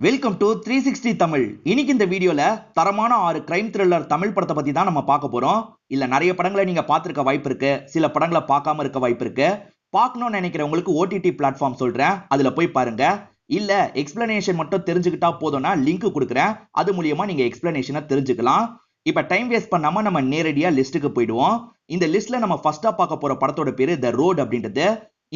Welcome to 360 Tamil. இன்னைக்கு இந்த வீடியோல தரமான 6 கிரைம் த்ரில்லர் தமிழ் படத்தை பத்தி தான் நம்ம பார்க்க போறோம். இல்ல நிறைய படங்களை நீங்க பார்த்திருக்க வாய்ப்பு இருக்கு, சில படங்களை பார்க்காம இருக்க வாய்ப்பு இருக்கு. பார்க்கணும்னு நினைக்கிறவங்களுக்கு ஓடிடி பிளாட்ஃபார்ம் சொல்றேன், அதுல போய் பாருங்க. இல்ல எக்ஸ்பிளனேஷன் மட்டும் தெரிஞ்சுக்கிட்டா போதும்னா லிங்க் கொடுக்குறேன், அது மூலியமா நீங்க எக்ஸ்பிளனேஷனை தெரிஞ்சுக்கலாம். இப்ப டைம் வேஸ்ட் பண்ணாம நம்ம நேரடியா லிஸ்ட்டுக்கு போயிடுவோம். இந்த லிஸ்ட்ல நம்ம ஃபர்ஸ்டா பார்க்க போற படத்தோட பேரு த ரோட் அப்படின்றது.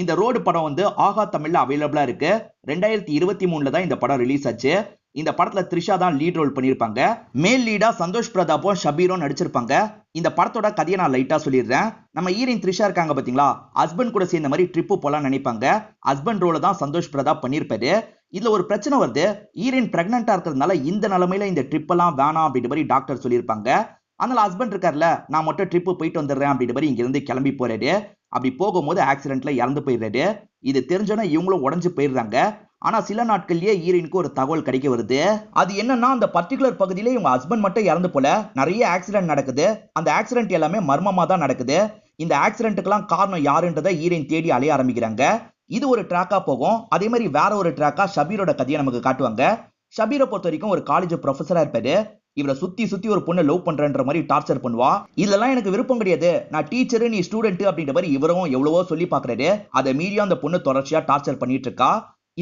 இந்த ரோடு படம் வந்து ஆஹா தமிழ்ல அவைலபிளா இருக்கு. 2023ல தான் இந்த படம் ரிலீஸ் ஆச்சு. இந்த படத்துல த்ரிஷா தான் லீட் ரோல் பண்ணிருப்பாங்க. மேல் லீடா சந்தோஷ் பிரதாப்பும் ஷபீரும் நடிச்சிருப்பாங்க. இந்த படத்தோட கதையை நான் லைட்டா சொல்லிடுறேன். நம்ம ஹீரோயின் த்ரிஷா இருக்காங்க பாத்தீங்களா, ஹஸ்பண்ட் கூட சேர்ந்த மாதிரி ட்ரிப்பு போலாம் நினைப்பாங்க. ஹஸ்பண்ட் ரோல தான் சந்தோஷ் பிரதாப் பண்ணிருப்பாரு. இதுல ஒரு பிரச்சனை வருது. ஹீரோயின் பிரெக்னண்டா இருக்கிறதுனால இந்த நிலைமையில இந்த ட்ரிப் எல்லாம் வேணாம் அப்படின்ற மாதிரி டாக்டர் சொல்லியிருப்பாங்க. அதனால ஹஸ்பண்ட் இருக்காருல, நான் மட்டும் ட்ரிப்பு போயிட்டு வந்துடுறேன் அப்படின்ற மாதிரி இங்க இருந்து கிளம்பி போறாரு. அப்படி போகும்போது ஆக்சிடென்ட்ல இறந்து போயிடுறாரு. இது தெரிஞ்சோன்னா இவங்களும் உடஞ்சு போயிடுறாங்க. ஆனா சில நாட்கள்லயே ஹீரோயினுக்கு ஒரு தகவல் கிடைக்க வருது. அது என்னன்னா, அந்த பர்டிகுலர் பகுதியில இவங்க ஹஸ்பண்ட் மட்டும் இறந்து போல நிறைய ஆக்சிடென்ட் நடக்குது. அந்த ஆக்சிடென்ட் எல்லாமே மர்மமா தான் நடக்குது. இந்த ஆக்சிடென்ட்டுக்கெல்லாம் காரணம் யாருன்றதை ஹீரோயின் தேடி அலைய ஆரம்பிக்கிறாங்க. இது ஒரு ட்ராக்கா போகும். அதே மாதிரி வேற ஒரு ட்ராக்கா ஷபீரோட கதையை நமக்கு காட்டுவாங்க. ஷபீரை பொறுத்த வரைக்கும் ஒரு காலேஜ் ப்ரொஃபஸரா இருப்பாரு. இவரை சுத்தி சுத்தி ஒரு பொண்ணை லவ் பண்றன்ற மாதிரி டார்ச்சர் பண்ணுவா. இதெல்லாம் எனக்கு விருப்பம் கிடையாது, நான் டீச்சரு நீ ஸ்டூடெண்ட் அப்படின்ற மாதிரி இவரும் எவ்வளவோ சொல்லி பாக்குறாரு. அதை மீறியும் அந்த பொண்ணு தொடர்ச்சியா டார்ச்சர் பண்ணிட்டு இருக்கா.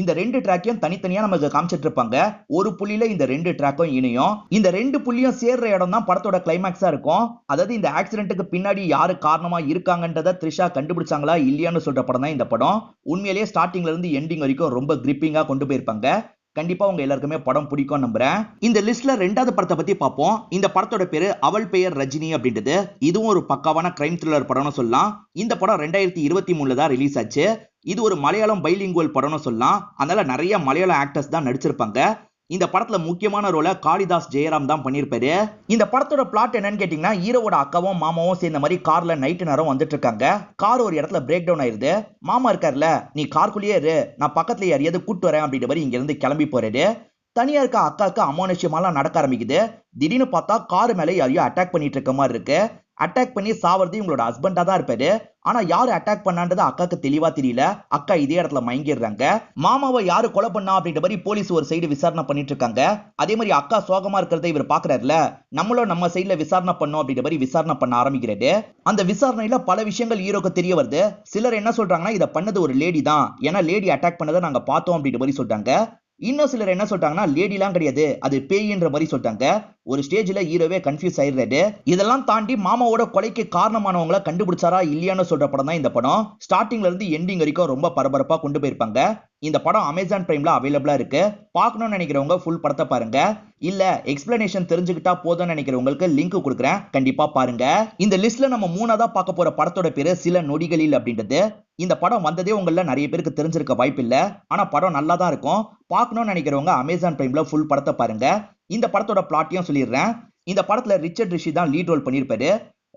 இந்த ரெண்டு ட்ராக்கையும் தனித்தனியா நமக்கு காமிச்சிட்டு இருப்பாங்க. ஒரு புள்ளியில இந்த ரெண்டு ட்ராக்கும் இணையும். இந்த ரெண்டு புள்ளியும் சேர்ற இடம் தான் படத்தோட கிளைமேக்ஸா இருக்கும். அதாவது இந்த ஆக்சிடென்ட்டுக்கு பின்னாடி யாரு காரணமா இருக்காங்கன்றத த்ரிஷா கண்டுபிடிச்சாங்களா இல்லையான்னு சொல்ற படம் தான் இந்த படம். உண்மையிலேயே ஸ்டார்டிங்ல இருந்து எண்டிங் வரைக்கும் ரொம்ப கிரிப்பிங்கா கொண்டு போயிருப்பாங்க. கண்டிப்பா உங்க எல்லாருக்குமே படம் பிடிக்கும் நம்புறேன். இந்த லிஸ்ட்ல ரெண்டாவது படத்தை பத்தி பார்ப்போம். இந்த படத்தோட பேரு அவள் பெயர் ரஜினி அப்படின்றது. இதுவும் ஒரு பக்காவான கிரைம் த்ரில்லர் படம்னு சொல்லலாம். இந்த படம் 2023ல தான் ரிலீஸ் ஆச்சு. இது ஒரு மலையாளம் பைலிங்குவல் படம்னு சொல்லலாம். அதனால நிறைய மலையாள ஆக்டர்ஸ் தான் நடிச்சிருப்பாங்க. இந்த படத்துல முக்கியமான ரோல காளிதாஸ் ஜெயராம் தான் பண்ணிருப்பாரு. இந்த படத்தோட பிளாட் என்னன்னு கேட்டீங்கன்னா, ஹீரோவோட அக்காவும் மாமாவும் சேர்ந்த மாதிரி கார்ல நைட்டு நேரம் வந்துட்டு இருக்காங்க. கார் ஒரு இடத்துல பிரேக் டவுன் ஆயிருது. மாமா இருக்காருல, நீ கார்க்குள்ளேயே இரு, நான் பக்கத்துல யாரையாவது கூட்டு வரேன் அப்படின்ற மாதிரி இங்க இருந்து கிளம்பி போறாரு. தனியா இருக்க அக்காவுக்கு அமானுஷ்யமாலாம் நடக்க ஆரம்பிக்குது. திடீர்னு பார்த்தா கார் மேல யாரையோ அட்டாக் பண்ணிட்டு இருக்க மாதிரி இருக்கு. அட்டாக் பண்ணி சாவறது இவங்களோட ஹஸ்பண்டா தான் இருப்பாரு. ஆனா யாரு அட்டாக் பண்ணான்றது அக்காக்கு தெளிவா தெரியல. அக்கா இதே இடத்துல மயங்கிடுறாங்க. மாமாவை யாரு கொலை பண்ணா அப்படின்ற மாதிரி போலீஸ் ஒரு சைடு விசாரணை பண்ணிட்டு இருக்காங்க. அதே மாதிரி அக்கா சோகமா இருக்கிறத இவர் பாக்குறாருல, நம்மளும் நம்ம சைடுல விசாரணை பண்ணோம் அப்படின்ற மாதிரி விசாரணை பண்ண ஆரம்பிக்கிறாரு. அந்த விசாரணையில பல விஷயங்கள் ஹீரோக்கு தெரிய வருது. சிலர் என்ன சொல்றாங்கன்னா, இதை பண்ணது ஒரு லேடி தான், ஏன்னா லேடி அட்டாக் பண்ணதை நாங்க பார்த்தோம் அப்படின்ற மாதிரி சொல்றாங்க. இன்னும் சிலர் என்ன சொல்றாங்கன்னா, லேடிலாம் கிடையாது, அது பேய்ன்ற மாதிரி சொல்றாங்க. ஒரு ஸ்டேஜ்ல ஹீரோவே கன்ஃபியூஸ் ஆயிடுறாரு. இதெல்லாம் தாண்டி மாமாவோட கொலைக்கு காரணமானவங்களை கண்டுபிடிச்சாரா இல்லையான்னு சொல்ற படம் தான் இந்த படம். ஸ்டார்டிங்ல இருந்து எண்டிங் வரைக்கும் ரொம்ப பரபரப்பா கொண்டு போயிருப்பாங்க. இந்த படம் அமேசான் பிரைம்ல அவைலபிளா இருக்கு. பார்க்கணும்னு நினைக்கிறவங்க ஃபுல் படத்தை பாருங்க. இல்ல எக்ஸ்பிளனேஷன் தெரிஞ்சுக்கிட்டா போதும்னு நினைக்கிறவங்களுக்கு லிங்க் கொடுக்குறேன், கண்டிப்பா பாருங்க. இந்த லிஸ்ட்ல நம்ம மூணாவதா பார்க்க போற படத்தோட பேரு சில நொடிகளில் அப்படின்றது. இந்த படம் வந்ததே உங்கள நிறைய பேருக்கு தெரிஞ்சிருக்க வாய்ப்பு இல்ல. ஆனா படம் நல்லா தான் இருக்கும். பார்க்கணும்னு நினைக்கிறவங்க அமேசான் பிரைம்ல ஃபுல் படத்தை பாருங்க. இந்த படத்தோட பிளாட்டையும் சொல்லிடுறேன். இந்த படத்துல ரிச்சர்ட் ரிஷி தான் லீட் ரோல் பண்ணிருப்பாரு.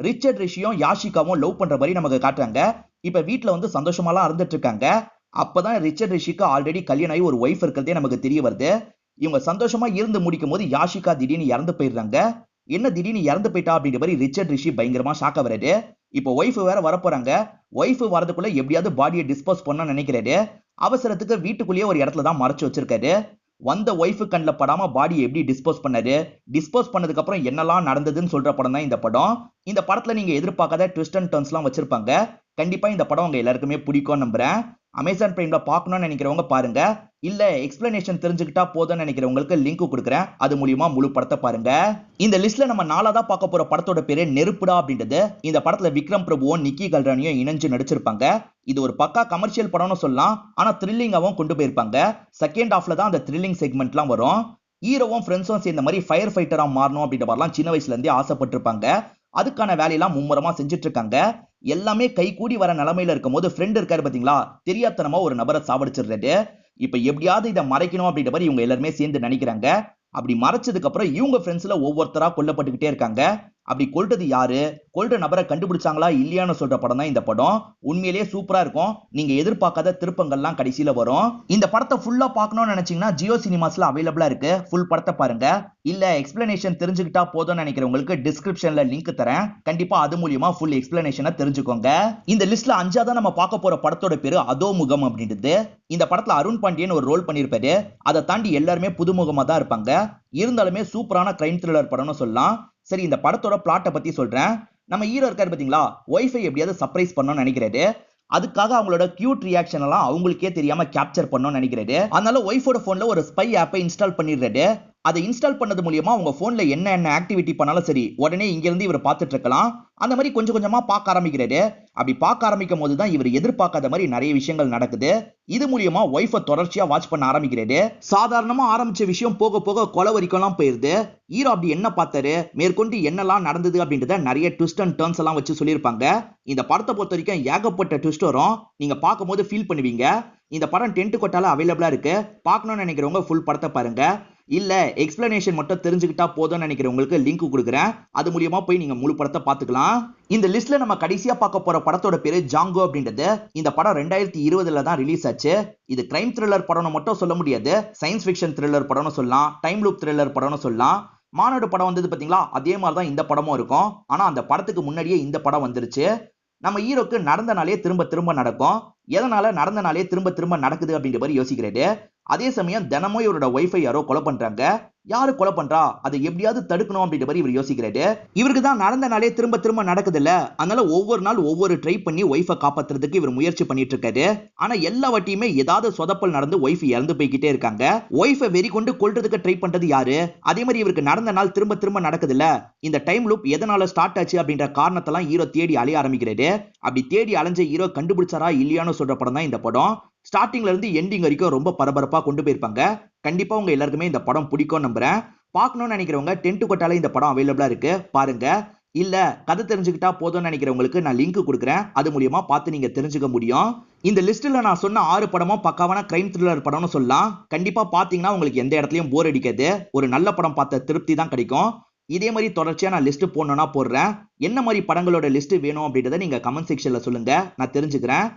ரிச்சர்ட் ரிஷியும் யாஷிகாவும் லவ் பண்ற மாதிரி நமக்கு காட்டுறாங்க. இப்ப வீட்டுல வந்து சந்தோஷமாலாம் இருந்துட்டு இருக்காங்க. அப்பதான் ரிச்சர்ட் ரிஷிக்கு ஆல்ரெடி கல்யாணம் ஆகி ஒரு ஒய்ஃப் இருக்கிறதே நமக்கு தெரிய வருது. இவங்க சந்தோஷமா இருந்து முடிக்கும் போது யாஷிகா திடீர்னு இறந்து போயிடுறாங்க. என்ன திடீர்னு இறந்து போயிட்டா அப்படின்ற மாதிரி ரிச்சர்ட் ரிஷி பயங்கரமா ஷாக்கா வராரு. இப்போ ஒய்ஃப் வேற வரப்போறாங்க. ஒய்ஃப் வரதுக்குள்ள எப்படியாவது பாடியை டிஸ்போஸ் பண்ண நினைக்கிறாரு. அவசரத்துக்கு வீட்டுக்குள்ளேயே ஒரு இடத்துல தான் மறைச்சு வச்சிருக்காரு. வந்த ஒய்ஃபு கண்ணில் படாம பாடியை எப்படி டிஸ்போஸ் பண்ணாரு, டிஸ்போஸ் பண்ணதுக்கு அப்புறம் என்னெல்லாம் நடந்ததுன்னு சொல்ற படம் தான் இந்த படம். இந்த படத்துல நீங்க எதிர்பார்க்காத ட்விஸ்ட் அண்ட் டர்ன்ஸ்லாம் வச்சிருப்பாங்க. கண்டிப்பா இந்த படம் உங்க எல்லாருக்குமே பிடிக்கும் நம்புறேன். அமேசான் பிரைம்ல பார்க்கணும்னு நினைக்கிறவங்க பாருங்க. இல்ல எக்ஸ்பிளனேஷன் தெரிஞ்சுக்கிட்டா போதும்னு நினைக்கிறவங்களுக்கு லிங்க் கொடுக்குறேன், அது மூலியமா முழு படத்தை பாருங்க. இந்த லிஸ்ட்ல நம்ம நாலாவதா பார்க்க போற படத்தோட பேரு நெருப்புடா அப்படின்றது. இந்த படத்துல விக்ரம் பிரபுவும் நிக்கி கல்ரானியும் இணைஞ்சு நடிச்சிருப்பாங்க. இது ஒரு பக்கா கமர்ஷியல் படம்னு சொல்லலாம். ஆனா த்ரில்லிங்காவும் கொண்டு போயிருப்பாங்க. செகண்ட் ஹாஃப்ல தான் அந்த த்ரில்லிங் செக்மெண்ட்லாம் வரும். ஹீரோவும் ஃப்ரெண்ட்ஸும் சேர்ந்த மாதிரி ஃபயர் ஃபைட்டரா மாறணும் அப்படின்ற மாதிரிலாம் சின்ன வயசுல இருந்தே ஆசைப்பட்டிருப்பாங்க. அதுக்கான வேலையெல்லாம் மும்முரமா செஞ்சுட்டு இருக்காங்க. எல்லாமே கை கூடி வர நிலைமையில இருக்கும் போது ஃப்ரெண்ட் இருக்காரு பாத்தீங்களா, தெரியாதனமா ஒரு நபரை சாவடிச்சிடுறாரு. இப்ப எப்படியாவது இதை மறைக்கணும் அப்படின்ற மாதிரி இவங்க எல்லாருமே சேர்ந்து நினைக்கிறாங்க. அப்படி மறைச்சதுக்கு அப்புறம் இவங்க ஃப்ரெண்ட்ஸ்ல ஒவ்வொருத்தரா கொல்லப்பட்டுக்கிட்டே இருக்காங்க. அப்படி கொல்றது யாரு, கொல்ற நபரை கண்டுபிடிச்சாங்களா இல்லையான்னு சொல்ற படம் தான் இந்த படம். உண்மையிலேயே சூப்பரா இருக்கும். நீங்க எதிர்பார்க்காத திருப்பங்கள்லாம் கடைசியில வரும். இந்த படத்தை ஃபுல்லா பார்க்கணும்னு நினைச்சீங்கன்னா ஜியோ சினிமாஸ்ல அவைலபிளா இருக்கு. ஃபுல் படத்தை பாருங்க. இல்ல எக்ஸ்பிளனேஷன் தெரிஞ்சுக்கிட்டா போதும்னு நினைக்கிறவங்களுக்கு டிஸ்கிரிப்ஷன்ல லிங்க் தரேன். கண்டிப்பா அது மூலியமா ஃபுல் எக்ஸ்பிளனேஷனை தெரிஞ்சுக்கோங்க. இந்த லிஸ்ட்ல அஞ்சாவதா நம்ம பார்க்க போற படத்தோட பேரு அதோமுகம் அப்படின்றது. இந்த படத்துல அருண் பாண்டியன் ஒரு ரோல் பண்ணிருப்பாரு. அதை தாண்டி எல்லாருமே புதுமுகமா தான் இருப்பாங்க. இருந்தாலுமே சூப்பரான கிரைம் த்ரில்லர் படம்னு சொல்லலாம். சரி, இந்த படத்தோட பிளாட்டை பத்தி சொல்றேன். நம்ம ஹீரோ இருக்காரு பாத்தீங்களா, ஒய்ஃபை எப்படியாவது சர்ப்ரைஸ் பண்ணணும்னு நினைக்கிறாரு. அதுக்காக அவங்களோட கியூட் ரியாக்ஷன் எல்லாம் அவங்களுக்கே தெரியாம கேப்சர் பண்ணணும்னு நினைக்கிறாரு. அதனால ஒய்ஃபோட போன்ல ஒரு ஸ்பை ஆப்பை இன்ஸ்டால் பண்ணிடுறாரு. அதை இன்ஸ்டால் பண்ணது மூலியமா உங்க போன்ல என்ன ஆக்டிவிட்டி பண்ணாலும் சரி, உடனே இங்க இருந்து இவர் பார்த்துட்டு இருக்கலாம். அந்த மாதிரி கொஞ்சம் கொஞ்சமா பார்க்க ஆரம்பிக்கிறாரு. அப்படி பார்க்க ஆரம்பிக்கும் போதுதான் இவர் எதிர்பார்க்காத மாதிரி நிறைய விஷயங்கள் நடக்குது. இது மூலியமா ஒய்ஃபை தொடர்ச்சியா வாட்ச் பண்ண ஆரம்பிக்கிறாரு. சாதாரணமா ஆரம்பிச்ச விஷயம் போக போக கொலை வரைக்கும் எல்லாம் போயிருது. ஹீரோ அப்படி என்ன பார்த்தாரு, மேற்கொண்டு என்னெல்லாம் நடந்தது அப்படின்றத நிறைய ட்விஸ்ட் அண்ட் டர்ன்ஸ் எல்லாம் வச்சு சொல்லியிருப்பாங்க. இந்த படத்தை பொறுத்த வரைக்கும் ஏகப்பட்ட ட்விஸ்ட் வரும். நீங்க பார்க்கும்போது ஃபீல் பண்ணுவீங்க. இந்த படம் டென்ட் கொட்டால அவைலபிளா இருக்கு. பார்க்கணும்னு நினைக்கிறவங்க ஃபுல் படத்தை பாருங்க. இல்ல எக்ஸ்பிளனேஷன் மட்டும் தெரிஞ்சுக்கிட்டா போதும்னு நினைக்கிறவங்களுக்கு லிங்க் கொடுக்குறேன். அது மூலியமா போய் நீங்க முழு படத்தை பார்த்துக்கலாம். இந்த லிஸ்ட்ல நம்ம கடைசியா பார்க்க போற படத்தோட பேரு ஜாங்கோ அப்படின்றது. இந்த படம் 2020 தான் ரிலீஸ் ஆச்சு. இது கிரைம் த்ரில்லர் படம்னு மட்டும் சொல்ல முடியாது. சயின்ஸ் ஃபிக்ஷன் த்ரில்லர் படம்னு சொல்லலாம். டைம் லூப் த்ரில்லர் படம்னு சொல்லலாம். மாநாடு படம் வந்தது பாத்தீங்களா, அதே மாதிரி தான் இந்த படமும் இருக்கும். ஆனா அந்த படத்துக்கு முன்னாடியே இந்த படம் வந்துருச்சு. நம்ம ஹீரோக்கு நடந்த நாளே திரும்ப திரும்ப நடக்கும். எதனால நடந்த நாளே திரும்ப திரும்ப நடக்குது அப்படின்ற மாதிரி யோசிக்கிறாரு. அதே சமயம் தினமும் இவரோட ஒய்ஃபை யாரோ கொலை பண்றாங்க. யாரு கொலை பண்றா, அதை எப்படியாவது தடுக்கணும் அப்படின்ற மாதிரி இவர் யோசிக்கிறாரு. இவருக்கு தான் நடந்த நாளே திரும்ப திரும்ப நடக்குது இல்ல, அதனால ஒவ்வொரு நாள் ஒவ்வொரு ட்ரை பண்ணி ஒய்ஃபை காப்பாத்துறதுக்கு இவர் முயற்சி பண்ணிட்டு இருக்காரு. ஆனா எல்லா வாட்டியுமே ஏதாவது சொதப்பல் நடந்து ஒய்ஃப் இறந்து போய்கிட்டே இருக்காங்க. ஒய்ஃபை வெறி கொண்டு கொல்றதுக்கு ட்ரை பண்றது யாரு, அதே மாதிரி இவருக்கு நடந்த நாள் திரும்ப திரும்ப நடக்குது இல்ல, இந்த டைம் லூப் எதனால ஸ்டார்ட் ஆச்சு அப்படின்ற காரணத்தெல்லாம் ஹீரோ தேடி அலைய ஆரம்பிக்கிறாரு. அப்படி தேடி அலைஞ்ச ஹீரோ கண்டுபிடிச்சாரா இல்லையான்னு சொல்ற படம் தான் இந்த படம். ஸ்டார்டிங்ல இருந்து எண்டிங் வரைக்கும் ரொம்ப பரபரப்பா கொண்டு போயிருப்பாங்க. கண்டிப்பா உங்க எல்லாருக்குமே இந்த படம் பிடிக்கும் நம்புறேன். பார்க்கணும்னு நினைக்கிறவங்க டென்ட் கொட்டால இந்த படம் அவைலபிளா இருக்கு, பாருங்க. இல்ல கதை தெரிஞ்சுக்கிட்டா போதும்னு நினைக்கிறவங்களுக்கு நான் லிங்க் கொடுக்குறேன். அது மூலியமா பார்த்து நீங்க தெரிஞ்சுக்க முடியும். இந்த லிஸ்ட்ல நான் சொன்ன 6 படமும் பக்காவான கிரைம் த்ரில்லர் படம்னு சொல்லலாம். கண்டிப்பா பாத்தீங்கன்னா உங்களுக்கு எந்த இடத்துலயும் போர் அடிக்காது. ஒரு நல்ல படம் பார்த்த திருப்தி தான் கிடைக்கும். இதே மாதிரி தொடர்ச்சியா நான் லிஸ்ட் போடணும்னா போடுறேன். என்ன மாதிரி படங்களோட லிஸ்ட் வேணும் அப்படின்றத நீங்க கமெண்ட் செக்ஷன்ல சொல்லுங்க, நான் தெரிஞ்சுக்கிறேன்.